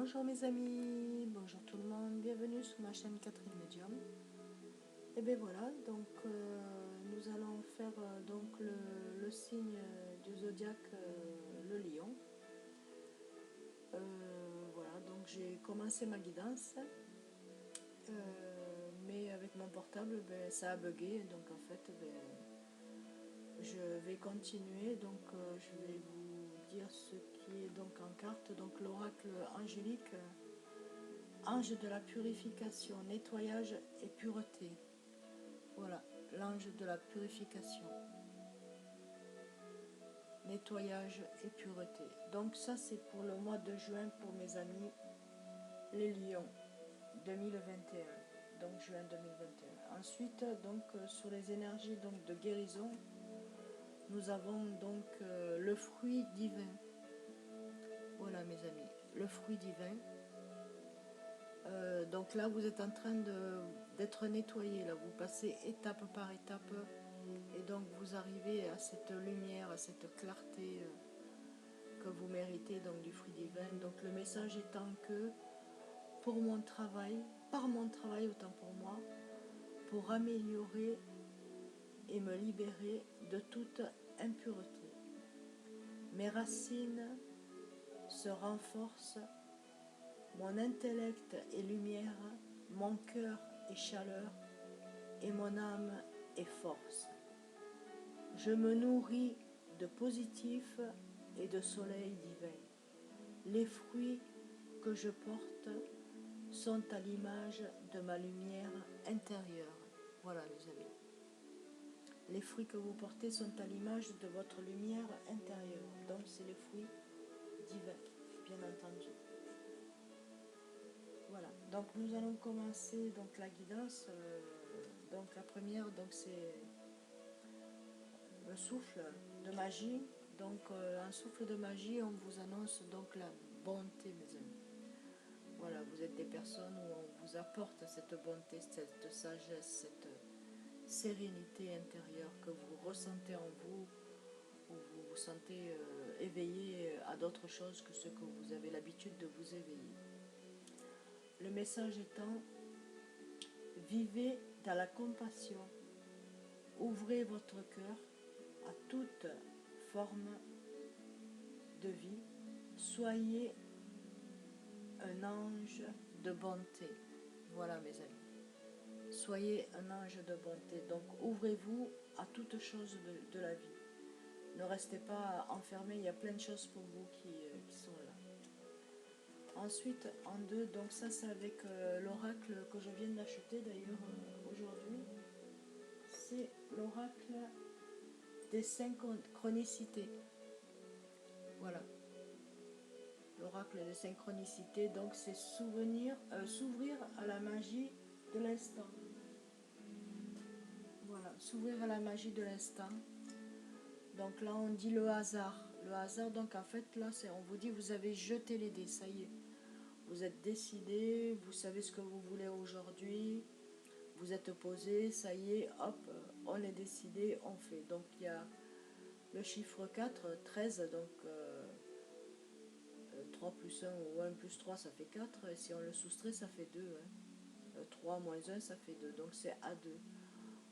Bonjour mes amis, bonjour tout le monde, bienvenue sur ma chaîne Catherine Medium. Et bien voilà, donc nous allons faire donc le signe du zodiaque, le lion. Voilà, donc j'ai commencé ma guidance, mais avec mon portable, ça a bugué, donc en fait, je vais continuer, donc je vais vous dire ce qui est donc en carte, donc l'oracle angélique. Ange de la purification, nettoyage et pureté. Voilà, l'ange de la purification. Nettoyage et pureté. Donc ça c'est pour le mois de juin pour mes amis les lions 2021. Donc juin 2021. Ensuite donc sur les énergies donc de guérison, nous avons donc le fruit divin. Voilà mes amis, le fruit divin. Donc là vous êtes en train d'être nettoyé, là vous passez étape par étape et donc vous arrivez à cette lumière, à cette clarté que vous méritez donc du fruit divin. Donc le message étant que pour mon travail, par mon travail autant pour moi, pour améliorer et me libérer de toute impureté, mes racines se renforcent, mon intellect est lumière, mon cœur est chaleur et mon âme est force. Je me nourris de positif et de soleil divin. Les fruits que je porte sont à l'image de ma lumière intérieure. Voilà mes amis. Les fruits que vous portez sont à l'image de votre lumière intérieure. Donc c'est les fruits divins, bien entendu. Voilà, donc nous allons commencer donc la guidance. Donc la première, donc c'est le souffle de magie. Donc un souffle de magie, on vous annonce donc la bonté mes amis. Voilà, vous êtes des personnes où on vous apporte cette bonté, cette sagesse, cette sérénité intérieure que vous ressentez en vous, où vous vous sentez éveillé à d'autres choses que ce que vous avez l'habitude de vous éveiller. Le message étant, vivez dans la compassion, ouvrez votre cœur à toute forme de vie, soyez un ange de bonté. Voilà mes amis, soyez un ange de bonté, donc ouvrez-vous à toute chose de la vie. Ne restez pas enfermés, il y a plein de choses pour vous qui sont là. Ensuite, en deux, donc ça c'est avec l'oracle que je viens d'acheter d'ailleurs aujourd'hui. C'est l'oracle des synchronicités. Voilà. L'oracle des synchronicités, donc c'est s'ouvrir à la magie de l'instant. Voilà, s'ouvrir à la magie de l'instant. Donc là on dit le hasard. Le hasard, donc en fait là on vous dit vous avez jeté les dés, ça y est. Vous êtes décidé, vous savez ce que vous voulez aujourd'hui, vous êtes posé, ça y est, hop, on est décidé, on fait. Donc il y a le chiffre 4, 13, donc 3 plus 1 ou 1 plus 3 ça fait 4, et si on le soustrait ça fait 2. Hein. 3 moins 1 ça fait 2, donc c'est à 2.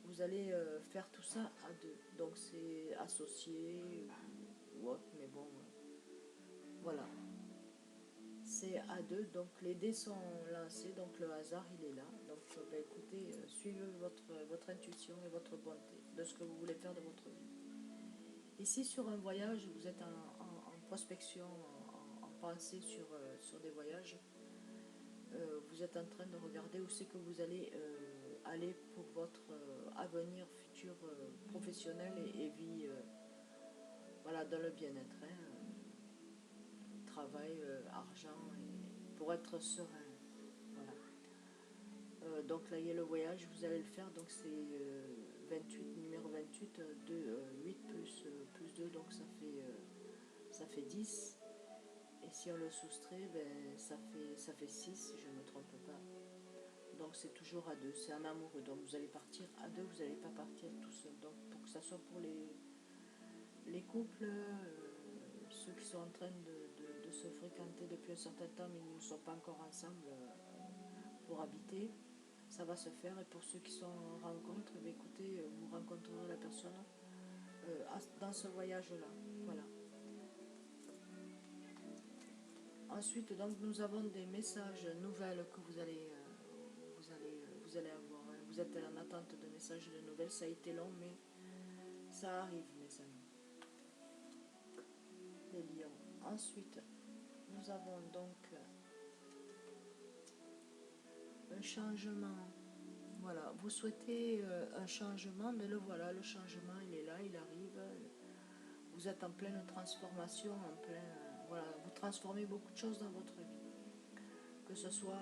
Vous allez faire tout ça à 2, donc c'est associé ou autre, mais bon, voilà. C'est à 2, donc les dés sont lancés, donc le hasard il est là. Donc écoutez, suivez votre intuition et votre bonté de ce que vous voulez faire de votre vie. Ici sur un voyage, vous êtes en prospection, en pensée sur des voyages. Vous êtes en train de regarder où c'est que vous allez aller pour votre avenir futur professionnel et vie, voilà, dans le bien-être. Hein, travail, argent, et pour être serein. Voilà. Donc là il y a le voyage, vous allez le faire, donc c'est 28, numéro 28, 8 plus 2, donc ça fait 10. Et si on le soustrait, ça fait 6 si je ne me trompe pas. Donc c'est toujours à 2, c'est un amoureux. Donc vous allez partir à 2, vous n'allez pas partir tout seul. Donc pour que ça soit pour les couples, ceux qui sont en train de se fréquenter depuis un certain temps, mais ils ne sont pas encore ensemble pour habiter, ça va se faire. Et pour ceux qui sont en rencontre, eh bien, écoutez, vous rencontrerez la personne dans ce voyage-là. Voilà. Ensuite, donc, nous avons des messages nouvelles que vous allez avoir. Hein. Vous êtes en attente de messages de nouvelles. Ça a été long, mais ça arrive, mes amis. Les lions. Ensuite, nous avons donc un changement. Voilà, vous souhaitez un changement, mais le voilà, le changement, il est là, il arrive. Vous êtes en pleine transformation, voilà, vous transformez beaucoup de choses dans votre vie. Que ce soit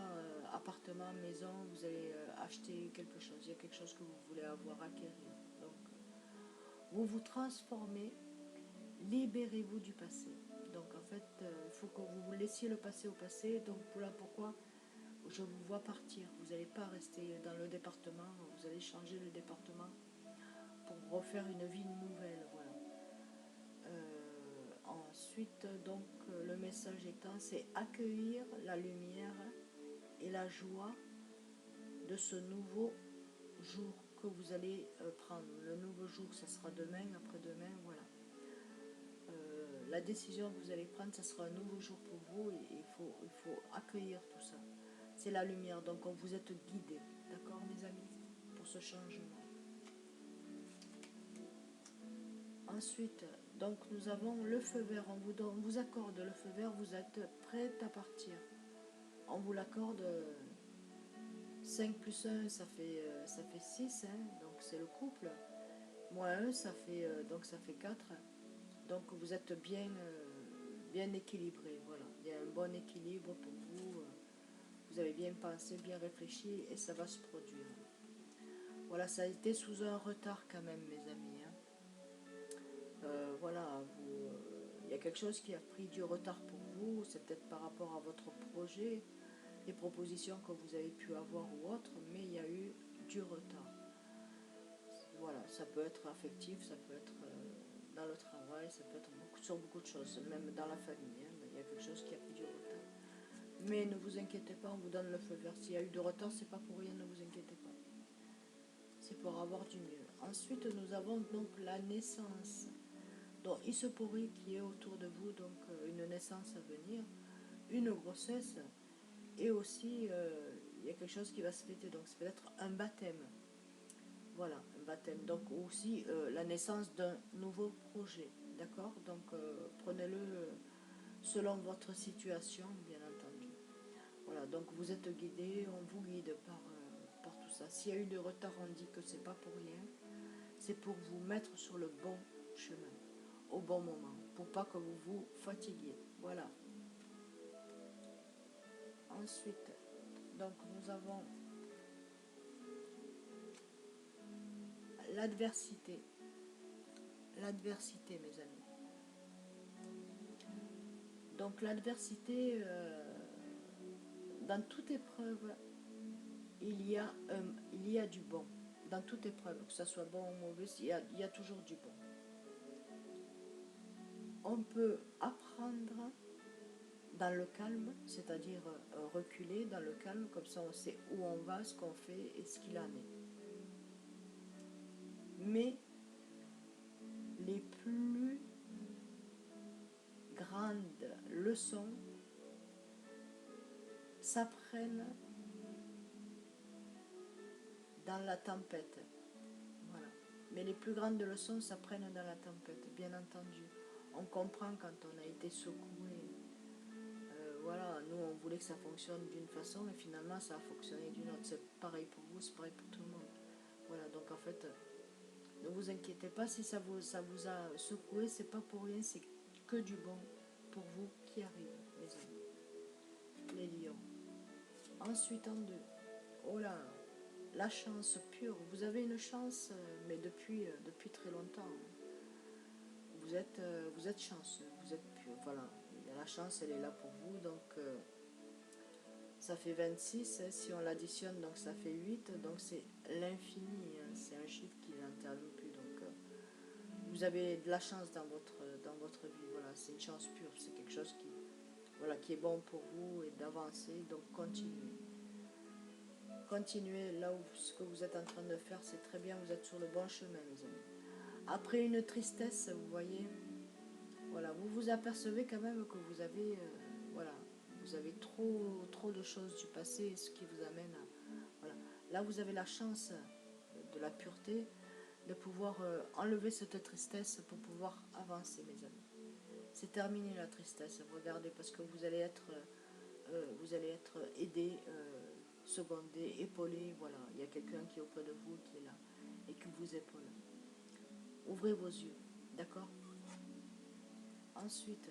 appartement, maison, vous allez acheter quelque chose, il y a quelque chose que vous voulez avoir, acquérir. Donc, vous vous transformez, libérez-vous du passé. Donc, en fait, il faut que vous laissiez le passé au passé. Donc, voilà pourquoi je vous vois partir. Vous n'allez pas rester dans le département, vous allez changer le département pour refaire une vie nouvelle. Voilà. Ensuite, donc, le message étant, c'est accueillir la lumière et la joie de ce nouveau jour que vous allez prendre. Le nouveau jour, ça sera demain, après-demain, voilà. La décision que vous allez prendre, ça sera un nouveau jour pour vous et il faut accueillir tout ça. C'est la lumière, donc vous êtes guidés, d'accord mes amis, pour ce changement. Ensuite, donc nous avons le feu vert, on vous accorde le feu vert, vous êtes prêts à partir. On vous l'accorde, 5 plus 1, ça fait 6, hein, donc c'est le couple. Moins 1, donc ça fait 4. Donc vous êtes bien équilibré, voilà. Il y a un bon équilibre pour vous. Vous avez bien pensé, bien réfléchi et ça va se produire. Voilà, ça a été sous un retard quand même, mes amis. Hein. Voilà, il y a quelque chose qui a pris du retard pour vous. C'est peut-être par rapport à votre projet, les propositions que vous avez pu avoir ou autre, mais il y a eu du retard. Voilà, ça peut être affectif, ça peut être dans le travail, ça peut être sur beaucoup de choses, même dans la famille. Hein, il y a quelque chose qui a pris du retard. Mais ne vous inquiétez pas, on vous donne le feu vert. S'il y a eu du retard, c'est pas pour rien, ne vous inquiétez pas. C'est pour avoir du mieux. Ensuite, nous avons donc la naissance. Donc, il se pourrait qu'il y ait autour de vous donc une naissance à venir, une grossesse, et aussi il y a quelque chose qui va se fêter. Donc, c'est peut-être un baptême. Voilà, un baptême. Donc, aussi la naissance d'un nouveau projet. D'accord. Donc, prenez-le selon votre situation, bien entendu. Voilà, donc vous êtes guidé, on vous guide par tout ça. S'il y a eu de retard, on dit que c'est pas pour rien. C'est pour vous mettre sur le bon chemin, au bon moment, pour pas que vous vous fatiguiez. Voilà. Ensuite, donc nous avons l'adversité. L'adversité, mes amis. Donc l'adversité, dans toute épreuve, il y a du bon. Dans toute épreuve, que ce soit bon ou mauvais, il y a toujours du bon. On peut apprendre dans le calme, c'est-à-dire reculer dans le calme, comme ça on sait où on va, ce qu'on fait et ce qu'il en est. Mais les plus grandes leçons s'apprennent dans la tempête. Voilà. Mais les plus grandes leçons s'apprennent dans la tempête, bien entendu. On comprend quand on a été secoué. Voilà, nous on voulait que ça fonctionne d'une façon et finalement ça a fonctionné d'une autre. C'est pareil pour vous, c'est pareil pour tout le monde. Voilà, donc en fait, ne vous inquiétez pas si ça vous a secoué, c'est pas pour rien, c'est que du bon pour vous qui arrive, mes amis. Les lions. Ensuite en 2. Oh là, la chance pure. Vous avez une chance, mais depuis très longtemps. Vous êtes chanceux, vous êtes pur. Voilà, la chance, elle est là pour vous. Donc, ça fait 26. Hein, si on l'additionne, donc ça fait 8. Donc, c'est l'infini. Hein, c'est un chiffre qui n'intervient plus. Donc, vous avez de la chance dans votre vie. Voilà, c'est une chance pure. C'est quelque chose voilà, qui est bon pour vous et d'avancer. Donc continuez. Continuez là où ce que vous êtes en train de faire, c'est très bien, vous êtes sur le bon chemin, mes amis. Après une tristesse, vous voyez, voilà, vous vous apercevez quand même que vous avez, voilà, vous avez trop de choses du passé, ce qui vous amène à, voilà. Là, vous avez la chance de la pureté, de pouvoir enlever cette tristesse pour pouvoir avancer, mes amis. C'est terminé la tristesse, regardez, parce que vous allez être aidé, secondé, épaulé, voilà. Il y a quelqu'un qui est auprès de vous, qui est là, et qui vous épaule. Ouvrez vos yeux, d'accord? Ensuite,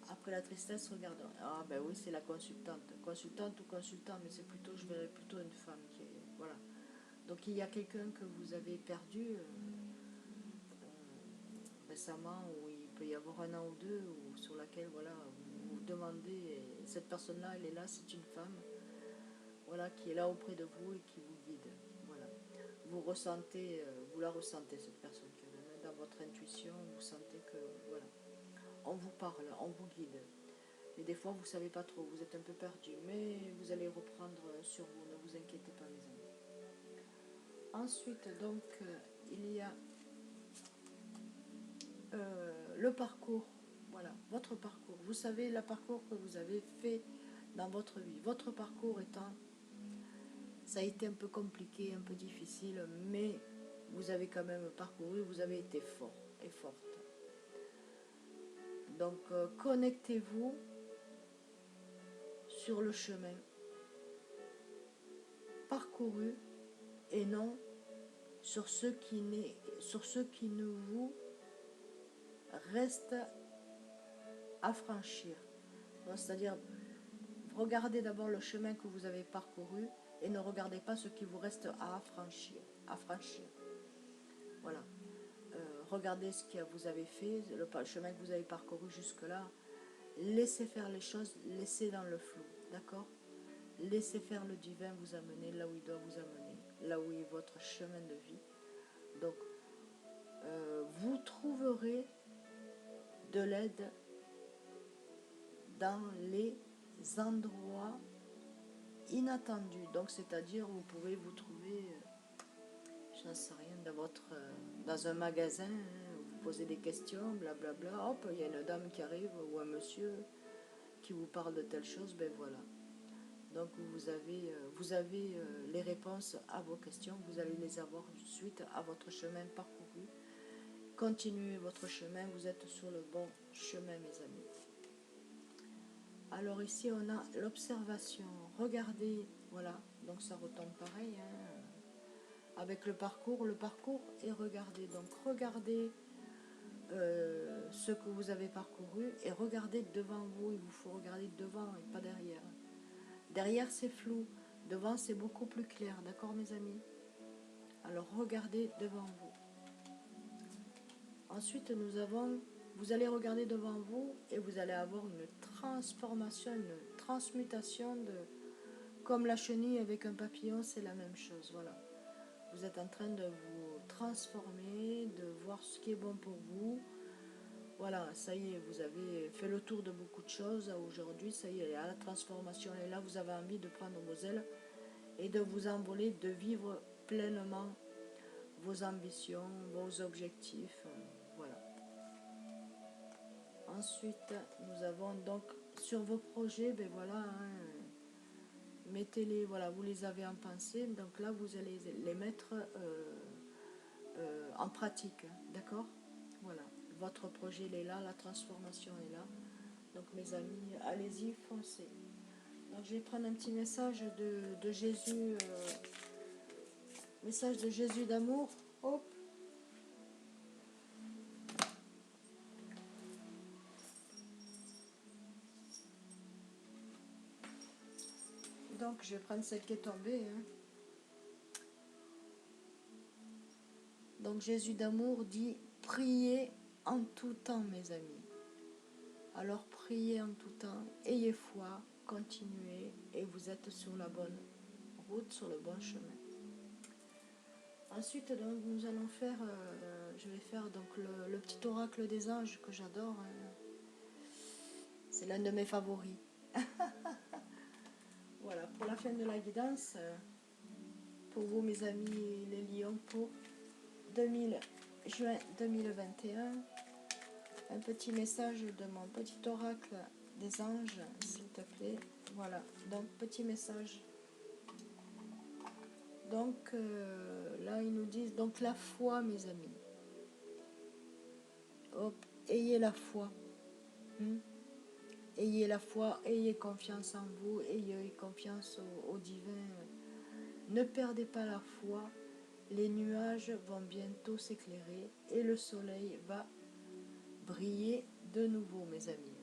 après la tristesse, regardez. Ah ben oui, c'est la consultante. Consultante ou consultant, mais c'est plutôt, je verrais plutôt une femme qui est, voilà. Donc il y a quelqu'un que vous avez perdu récemment, où il peut y avoir un an ou deux, ou sur laquelle, voilà, vous vous demandez, et cette personne-là, elle est là, c'est une femme, voilà, qui est là auprès de vous et qui vous guide, voilà. Vous ressentez, vous la ressentez, cette personne, quand même, dans votre intuition, vous sentez que, voilà, on vous parle, on vous guide. Mais des fois, vous ne savez pas trop, vous êtes un peu perdu, mais vous allez reprendre sur vous, ne vous inquiétez pas, mes amis. Ensuite, donc, il y a le parcours, voilà, votre parcours. Vous savez, le parcours que vous avez fait dans votre vie. Votre parcours étant, ça a été un peu compliqué, un peu difficile, mais vous avez quand même parcouru, vous avez été fort et forte. Donc, connectez-vous sur le chemin parcouru et non sur ce qui ne vous reste à franchir. C'est-à-dire, regardez d'abord le chemin que vous avez parcouru et ne regardez pas ce qui vous reste à franchir. Voilà. Regardez ce que vous avez fait, le chemin que vous avez parcouru jusque-là. Laissez faire les choses, laissez dans le flou, d'accord? Laissez faire le divin vous amener là où il doit vous amener, là où est votre chemin de vie. Donc, vous trouverez de l'aide dans les endroits inattendus. Donc, c'est-à-dire, vous pouvez vous trouver, j'en sais rien, dans un magasin, hein, vous posez des questions, blablabla, hop, il y a une dame qui arrive ou un monsieur qui vous parle de telle chose, ben voilà. Donc, vous avez les réponses à vos questions, vous allez les avoir suite à votre chemin parcouru. Continuez votre chemin, vous êtes sur le bon chemin, mes amis. Alors ici, on a l'observation. Regardez, voilà, donc ça retombe pareil, hein, avec le parcours et regardez. Donc regardez ce que vous avez parcouru et regardez devant vous. Il vous faut regarder devant et pas derrière. Derrière, c'est flou. Devant, c'est beaucoup plus clair. D'accord, mes amis? Alors regardez devant vous. Ensuite, vous allez regarder devant vous et vous allez avoir une transformation, une transmutation comme la chenille avec un papillon, c'est la même chose. Voilà. Vous êtes en train de vous transformer, de voir ce qui est bon pour vous. Voilà, ça y est, vous avez fait le tour de beaucoup de choses aujourd'hui. Ça y est, la transformation est là. Vous avez envie de prendre vos ailes et de vous envoler, de vivre pleinement vos ambitions, vos objectifs. Voilà. Ensuite, nous avons donc sur vos projets, ben voilà, hein, mettez-les, voilà, vous les avez en pensée, donc là vous allez les mettre en pratique, d'accord? Voilà, votre projet il est là, la transformation est là, donc mes amis, allez-y, foncez. Donc je vais prendre un petit message de Jésus, message de Jésus d'amour, hop. Donc je vais prendre celle qui est tombée, hein. Donc Jésus d'amour dit, priez en tout temps, mes amis. Alors priez en tout temps, ayez foi, continuez et vous êtes sur la bonne route, sur le bon chemin. Ensuite, donc, nous allons faire, je vais faire donc le petit oracle des anges que j'adore. Hein. C'est l'un de mes favoris. Voilà, pour la fin de la guidance, pour vous mes amis les lions, pour juin 2021, un petit message de mon petit oracle des anges, s'il te plaît. Voilà, donc petit message. Donc là ils nous disent donc la foi mes amis. Hop, ayez la foi. Ayez la foi, ayez confiance en vous, ayez confiance au divin. Ne perdez pas la foi. Les nuages vont bientôt s'éclairer et le soleil va briller de nouveau mes amis.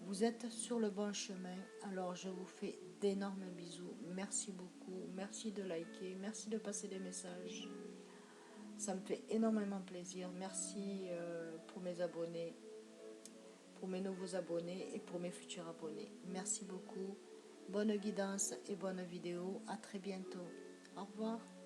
Vous êtes sur le bon chemin, alors je vous fais d'énormes bisous. Merci beaucoup, merci de liker, merci de passer des messages. Ça me fait énormément plaisir. Merci pour mes abonnés, pour mes nouveaux abonnés et pour mes futurs abonnés. Merci beaucoup. Bonne guidance et bonne vidéo. À très bientôt. Au revoir.